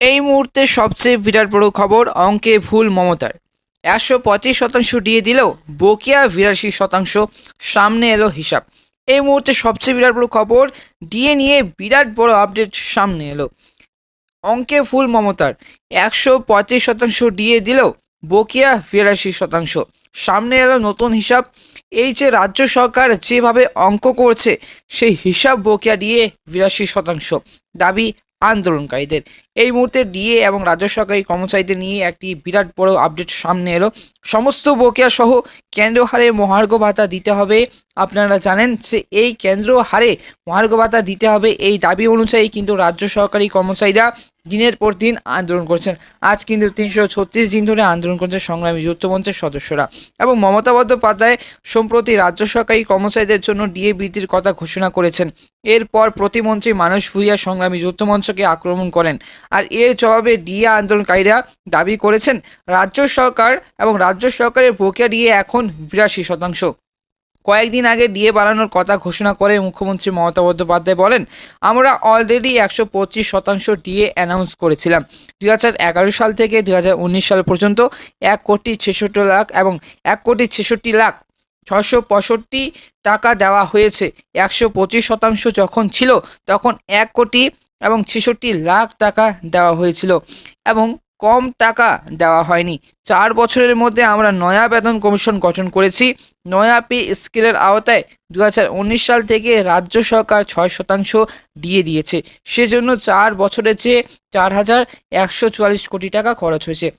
এই মুহূর্তে সবচেয়ে বিরাট বড় খবর, অঙ্কে ভুল মমতার। ১২৫% ডিএ দিলেও বকেয়া ৮২%। সামনে এলো হিসাব। এই মুহূর্তে সবচেয়ে বিরাট বড় খবর, ডিএ নিয়ে বিরাট বড় আপডেট সামনে এলো। অঙ্কে ভুল মমতার। ১৩৫% ডিএ দিলেও বকেয়া ৮২%। সামনে এলো নতুন হিসাব। এই যে রাজ্য সরকার যেভাবে অঙ্ক করছে, সেই হিসাব বকেয়া ডিএ ৮২%। দাবি আন্দোলনকারীদের। এই মুহূর্তে ডিএ এবং রাজ্য সরকারি কর্মচারীদের নিয়ে একটি বিরাট বড় আপডেট সামনে এলো। সমস্ত বকেয়া সহ কেন্দ্রীয় হারে মহার্ঘ ভাতা দিতে হবে। আপনারা জানেন যে এই কেন্দ্রীয় হারে মহার্ঘ ভাতা দিতে হবে, এই দাবি অনুযায়ী কিন্তু রাজ্য সরকারি কর্মচারীরা দিনের পর দিন আন্দোলন করছেন। আজ কিন্তু ৩৩৬ দিন ধরে আন্দোলন করছে সংগ্রামী যৌথ মঞ্চের সদস্যরা। এবং মমতা বন্দ্যোপাধ্যায় সম্প্রতি রাজ্য সরকারি কর্মচারীদের জন্য ডিএ বৃদ্ধির কথা ঘোষণা করেছেন। এরপর প্রতিমন্ত্রী মানস ভূঁইয়া সংগ্রামী যৌথ মঞ্চকে আক্রমণ করেন। আর এর জবাবে ডিএ আন্দোলনকারীরা দাবি করেছেন রাজ্য সরকার এবং রাজ্য সরকারের বকেয়া ডিএ এখন ৮২%। কয়েকদিন আগে ডিএ বাড়ানোর কথা ঘোষণা করে মুখ্যমন্ত্রী মমতা বন্দ্যোপাধ্যায় বলেন, আমরা অলরেডি ১২৫% ডিএ অ্যানাউন্স করেছিলাম। ২০১১ সাল থেকে ২০১৯ সাল পর্যন্ত ১,৬৬,০০,০০০ এবং ১,৬৬,৬৬৫ টাকা দেওয়া হয়েছে। ১২৫% যখন ছিল তখন ১,৬৬,০০,০০০ টাকা দেওয়া হয়েছিল এবং কম টাকা দেওয়া হয়নি। ৪ বছরের মধ্যে আমরা নয়া বেতন কমিশন গঠন করেছি। নয়া পে স্কেলের আওতায় ২০১৯ সাল থেকে রাজ্য সরকার ৬% দিয়ে দিয়েছে। সেজন্য ৪ বছরের চেয়ে ৪,১৪৪ কোটি টাকা খরচ হয়েছে।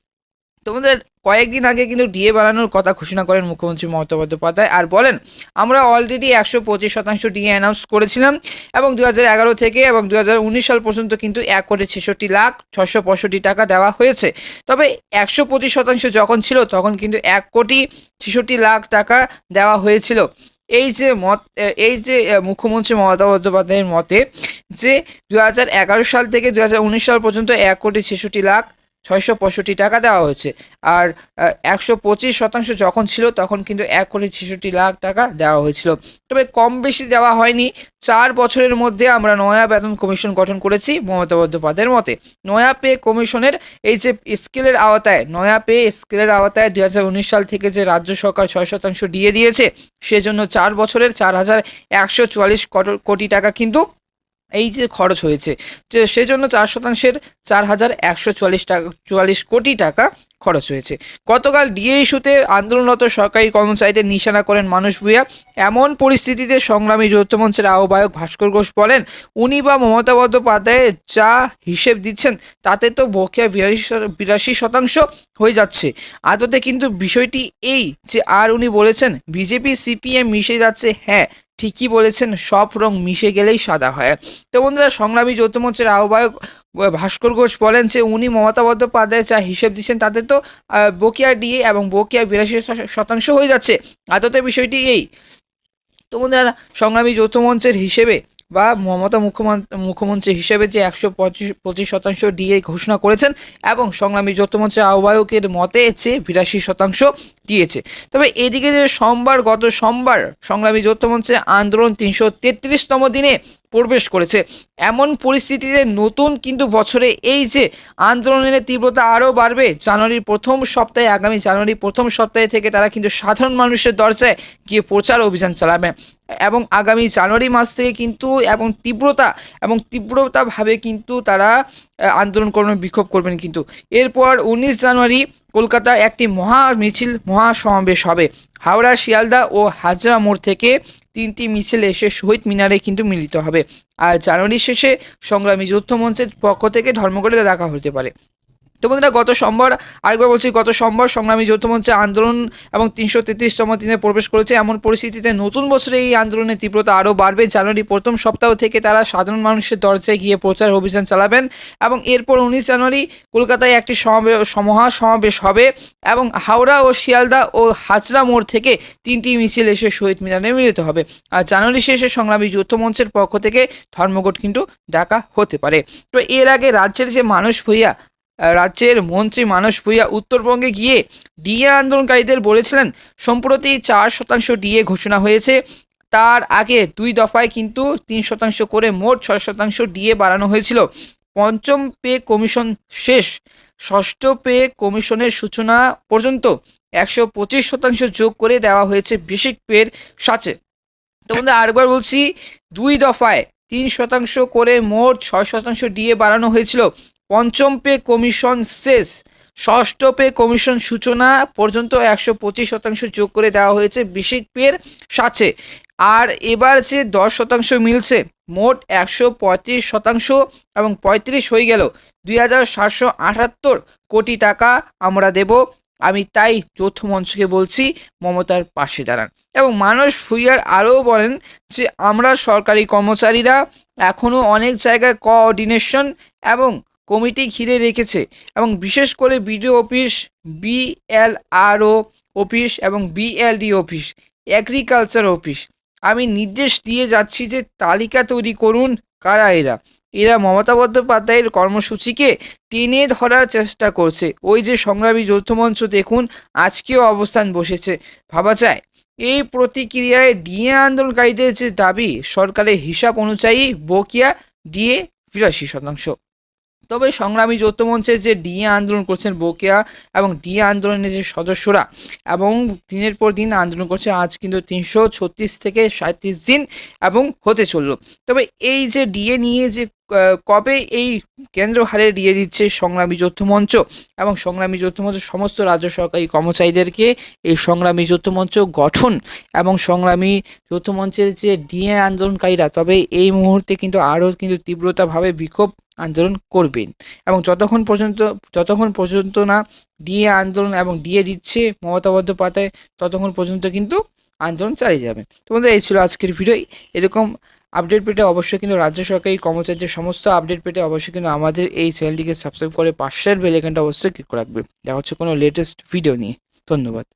তোমাদের কয়েকদিন আগে কিন্তু ডিএ বাড়ানোর কথা ঘোষণা করেন মুখ্যমন্ত্রী মমতা বন্দ্যোপাধ্যায় আর বলেন, আমরা অলরেডি ১২৫% ডিএ অ্যানাউন্স করেছিলাম এবং ২০১১ থেকে এবং ২০১৯ সাল পর্যন্ত কিন্তু ১,৬৬,৬৬৫ টাকা দেওয়া হয়েছে। তবে ১২৫% যখন ছিল তখন কিন্তু ১,৬৬,০০,০০০ টাকা দেওয়া হয়েছিল। এই যে মুখ্যমন্ত্রী মমতা বন্দ্যোপাধ্যায়ের মতে যে ২০১১ সাল থেকে ২০১৯ সাল পর্যন্ত ১,৬৬,৬৬৫ টাকা দেওয়া হয়েছে। আর ১২৫% যখন ছিল তখন কিন্তু ১,৬৬,০০,০০০ টাকা দেওয়া হয়েছিল। তবে কম বেশি দেওয়া হয়নি। ৪ বছরের মধ্যে আমরা নয়া বেতন কমিশন গঠন করেছি মমতা বন্দ্যোপাধ্যায়ের মতে। নয়া পে কমিশনের এই যে স্কেলের আওতায়, নয়া পে স্কেলের আওতায় ২০১৯ সাল থেকে যে রাজ্য সরকার ৬% ডিএ দিয়েছে, সেজন্য 4 বছরের ৪,১৪৪ কোটি টাকা কিন্তু এই যে খরচ হয়েছে, যে সেজন্য ৪%-এর ৪,১৪৪ কোটি টাকা খরচ হয়েছে। গতকাল ডিএ ইস্যুতে আন্দোলনরত সরকারি কর্মচারীদের নিশানা করেন মানস ভূঁইয়া। এমন পরিস্থিতিতে সংগ্রামী যৌথ মঞ্চের আহ্বায়ক ভাস্কর ঘোষ বলেন, উনি বা মমতা বন্দ্যোপাধ্যায় যা হিসেব দিচ্ছেন তাতে তো বকেয়া ৮২% হয়ে যাচ্ছে। আদতে কিন্তু বিষয়টি এই যে, আর উনি বলেছেন বিজেপি সিপিএম মিশে যাচ্ছে। হ্যাঁ, ঠিকই বলেছেন, সব রং মিশে গেলেই সাদা হয়। তো বন্ধুরা, সংগ্রামী যৌথ মঞ্চের আহ্বায়ক ভাস্কর ঘোষ বলেন যে উনি মমতা বন্দ্যোপাধ্যায় যা হিসেব দিচ্ছেন তাতে তো বকেয়া ডিএ এবং বকেয়া ৮২% হয়ে যাচ্ছে। আদতে বিষয়টি এই। তো বন্ধুরা, সংগ্রামী যৌথ মঞ্চের হিসেবে বা মমতা মুখ্যমন্ত্রী হিসেবে যে ১২৫% ডিএ ঘোষণা করেছেন এবং সংগ্রামী যৌথ মঞ্চের আহ্বায়কের মতে যে ৮২% দিয়েছে। তবে এদিকে যে গত সোমবার সংগ্রামী যৌথ মঞ্চের আন্দোলন ৩৩৩তম দিনে প্রবেশ করেছে। এমন পরিস্থিতিতে নতুন কিন্তু বছরে এই যে আন্দোলনের তীব্রতা আরও বাড়বে। আগামী জানুয়ারি প্রথম সপ্তাহে থেকে তারা কিন্তু সাধারণ মানুষের দরজায় গিয়ে প্রচার অভিযান চালাবে এবং আগামী জানুয়ারি মাস থেকে কিন্তু তীব্রতাভাবে কিন্তু তারা আন্দোলন করবেন, বিক্ষোভ করবেন। কিন্তু এরপর ১৯ জানুয়ারি কলকাতায় একটি মহাসমাবেশ হবে। হাওড়া, শিয়ালদা ও হাজরা মোড় থেকে 3টি মিছিল এসে শহীদ মিনারে কিন্তু মিলিত হবে। আর জানুয়ারি শেষে সংগ্রামী যৌথ মঞ্চের পক্ষ থেকে ধর্মঘটে দেখা হতে পারে। তো বন্ধুরা, গত সোমবার সংগ্রামী যৌথ মঞ্চে আন্দোলন এবং ৩৩৩তম দিনে প্রবেশ করেছে। এমন পরিস্থিতিতে নতুন বছরে এই আন্দোলনের তীব্রতা আরও বাড়বে। জানুয়ারি প্রথম সপ্তাহ থেকে তারা সাধারণ মানুষের দরজায় গিয়ে প্রচার অভিযান চালাবেন এবং এরপর ১৯ জানুয়ারি কলকাতায় একটি সমাবেশ হবে এবং হাওড়া ও শিয়ালদা ও হাজরা মোড় থেকে 3টি মিছিল এসে শহীদ মিনারে মিলিত হবে। আর জানুয়ারি শেষে সংগ্রামী যৌথ মঞ্চের পক্ষ থেকে ধর্মঘট কিন্তু ডাকা হতে পারে। তো এর আগে রাজ্যের মন্ত্রী মানস ভূঁইয়া উত্তরবঙ্গে গিয়ে ডিএ আন্দোলনকারীদের বলেছিলেন, সম্প্রতি 4% ডিএ ঘোষণা হয়েছে। তার আগে 2 দফায় কিন্তু 3% করে মোট 6% ডিএ বাড়ানো হয়েছিল। পঞ্চম পে কমিশন শেষ, ষষ্ঠ পে কমিশনের সূচনা পর্যন্ত 125% যোগ করে দেওয়া হয়েছে বেসিক পের সাথে। তো বন্ধুরা আরেকবার বলছি, 2 দফায় 3% করে মোট 6% ডিএ বাড়ানো হয়েছিল। পঞ্চম পে কমিশন শেষ, ষষ্ঠ পে কমিশন সূচনা পর্যন্ত 125% যোগ করে দেওয়া হয়েছে বেসিক পের সাথে। আর এবার যে 10% মিলছে, মোট 135% এবং 35 হয়ে গেল 2778 কোটি টাকা আমরা দেব। আমি তাই যৌথ মঞ্চকে বলছি মমতার পাশে দাঁড়ান। এবং মানস ভুঁইয়ার আরও বলেন যে আমরা সরকারি কর্মচারীরা এখনও অনেক জায়গায় কোঅর্ডিনেশন এবং কমিটি ঘিরে রেখেছে, এবং বিশেষ করে বিডিও অফিস, বিএলআরও অফিস এবং বিএলডি অফিস, এগ্রিকালচার অফিস। আমি নির্দেশ দিয়ে যাচ্ছি যে তালিকা তৈরি করুন কারা এরা মমতা বন্দ্যোপাধ্যায়ের কর্মসূচিকে টেনে ধরার চেষ্টা করছে। ওই যে সংগ্রামী যৌথ মঞ্চ দেখুন আজকেও অবস্থান বসেছে, ভাবা যায়। এই প্রতিক্রিয়ায় ডিএ আন্দোলনকারীদের যে দাবি, সরকারের হিসাব অনুযায়ী বকেয়া ডিএ 82%। তবে সংগ্রামী যৌথ মঞ্চের যে ডিএ আন্দোলন করছেন বকেয়া এবং ডিএ আন্দোলনের যে সদস্যরা এবং দিনের পর দিন আন্দোলন করছে, আজ কিন্তু 336 থেকে 37 দিন এবং হতে চললো। তবে এই যে ডিএ নিয়ে যে কবে এই কেন্দ্র হারে ডিএ দিচ্ছে সংগ্রামী যৌথ মঞ্চ, এবং সংগ্রামী যৌথ মঞ্চ সমস্ত রাজ্য সরকারি কর্মচারীদেরকে এই সংগ্রামী যৌথ মঞ্চ গঠন এবং সংগ্রামী যৌথ মঞ্চের যে ডিএ আন্দোলনকারীরা তবে এই মুহূর্তে কিন্তু আরও কিন্তু তীব্রতাভাবে বিক্ষোভ আন্দোলন করবেন, এবং যতক্ষণ পর্যন্ত না ডিএ আন্দোলন এবং ডিএ দিচ্ছে মমতা বন্দ্যোপাধ্যায় ততক্ষণ পর্যন্ত কিন্তু আন্দোলন চালিয়ে যাবেন। তো বন্ধুরা এই ছিল আজকের ভিডিও। এরকম আপডেট পেতে অবশ্যই কিন্তু রাজ্য সরকারি কর্মচারীদের সমস্ত আপডেট পেতে অবশ্যই কিন্তু আমাদের এই চ্যানেলটিকে সাবস্ক্রাইব করে পাশের বেল আইকনটা অবশ্যই ক্লিক করে রাখবেন। দেখা হচ্ছে কোনো লেটেস্ট ভিডিও নিয়ে। ধন্যবাদ।